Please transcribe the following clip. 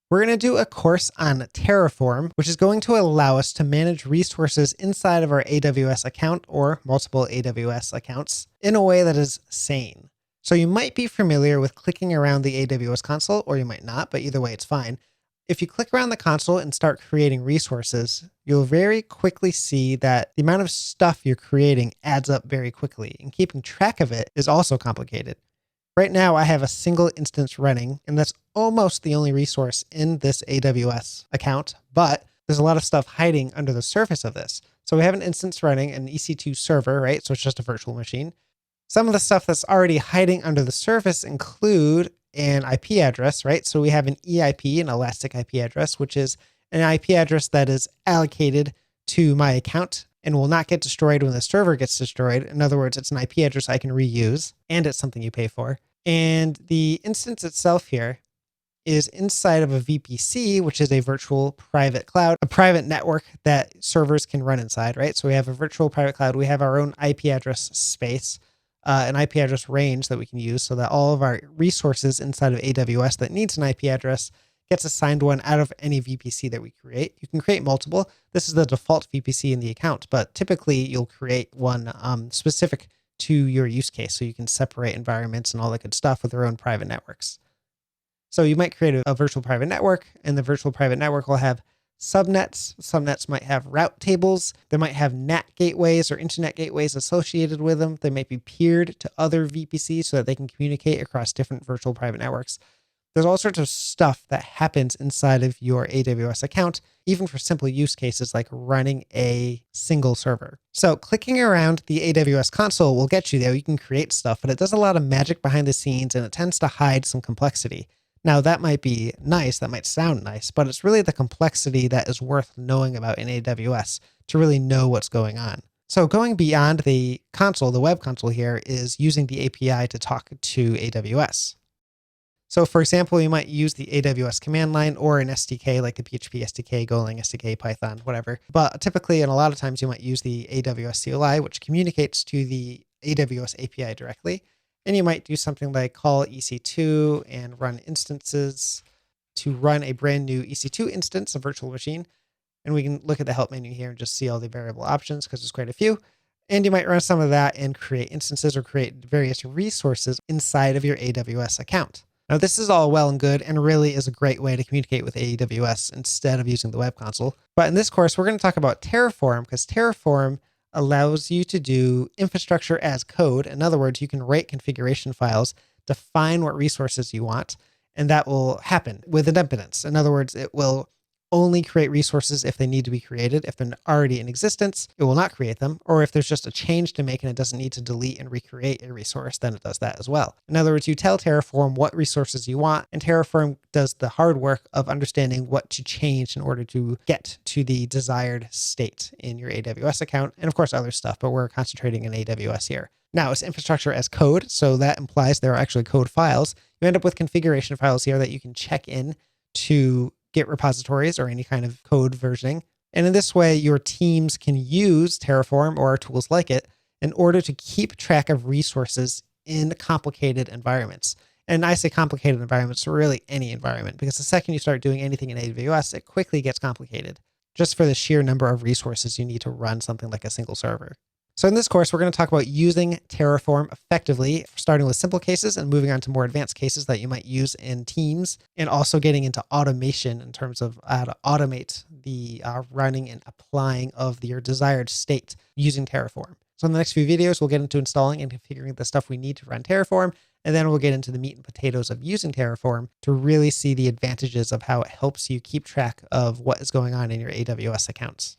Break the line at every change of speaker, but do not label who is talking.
We're going to do a course on Terraform, which is going to allow us to manage resources inside of our AWS account or multiple AWS accounts in a way that is sane. So you might be familiar with clicking around the AWS console, or you might not, but either way, it's fine. If you click around the console and start creating resources, you'll very quickly see that the amount of stuff you're creating adds up very quickly, and keeping track of it is also complicated. Right now, I have a single instance running, and that's almost the only resource in this AWS account, but there's a lot of stuff hiding under the surface of this. So we have an instance running, an EC2 server, right? So it's just a virtual machine. Some of the stuff that's already hiding under the surface include an IP address, right? So we have an EIP, an elastic IP address, which is an IP address that is allocated to my account and will not get destroyed when the server gets destroyed. In other words, it's an IP address I can reuse, and it's something you pay for. And the instance itself here is inside of a VPC, which is a virtual private cloud, a private network that servers can run inside, right? So we have a virtual private cloud. We have our own IP address space, an IP address range that we can use so that all of our resources inside of AWS that needs an IP address gets assigned one out of any VPC that we create. You can create multiple. This is the default VPC in the account, but typically you'll create one specific to your use case, so you can separate environments and all that good stuff with their own private networks. So you might create a virtual private network, and the virtual private network will have subnets. Subnets might have route tables. They might have NAT gateways or internet gateways associated with them. They might be peered to other VPCs so that they can communicate across different virtual private networks. There's all sorts of stuff that happens inside of your AWS account, even for simple use cases like running a single server. So clicking around the AWS console will get you there. You can create stuff, but it does a lot of magic behind the scenes, and it tends to hide some complexity. Now, that might be nice, that might sound nice, but it's really the complexity that is worth knowing about in AWS to really know what's going on. So going beyond the console, the web console here is using the API to talk to AWS. So for example, you might use the AWS command line or an SDK like the PHP SDK, Golang SDK, Python, whatever. But typically, and a lot of times, you might use the AWS CLI, which communicates to the AWS API directly. And you might do something like call EC2 and run instances to run a brand new EC2 instance, a virtual machine. And we can look at the help menu here and just see all the variable options because there's quite a few. And you might run some of that and create instances or create various resources inside of your AWS account. Now, this is all well and good and really is a great way to communicate with AWS instead of using the web console. But in this course, we're going to talk about Terraform, because Terraform allows you to do infrastructure as code. In other words, you can write configuration files, define what resources you want, and that will happen with idempotence. In other words, it will only create resources if they need to be created. If they're already in existence, it will not create them. Or if there's just a change to make and it doesn't need to delete and recreate a resource, then it does that as well. In other words, you tell Terraform what resources you want, and Terraform does the hard work of understanding what to change in order to get to the desired state in your AWS account, and of course other stuff, but we're concentrating in AWS here. Now, it's infrastructure as code, so that implies there are actually code files. You end up with configuration files here that you can check in to Git repositories or any kind of code versioning. And in this way, your teams can use Terraform or tools like it in order to keep track of resources in complicated environments. And I say complicated environments, really any environment, because the second you start doing anything in AWS, it quickly gets complicated just for the sheer number of resources you need to run something like a single server. So in this course, we're going to talk about using Terraform effectively, starting with simple cases and moving on to more advanced cases that you might use in teams, and also getting into automation in terms of how to automate the running and applying of your desired state using Terraform. So in the next few videos, we'll get into installing and configuring the stuff we need to run Terraform, and then we'll get into the meat and potatoes of using Terraform to really see the advantages of how it helps you keep track of what is going on in your AWS accounts.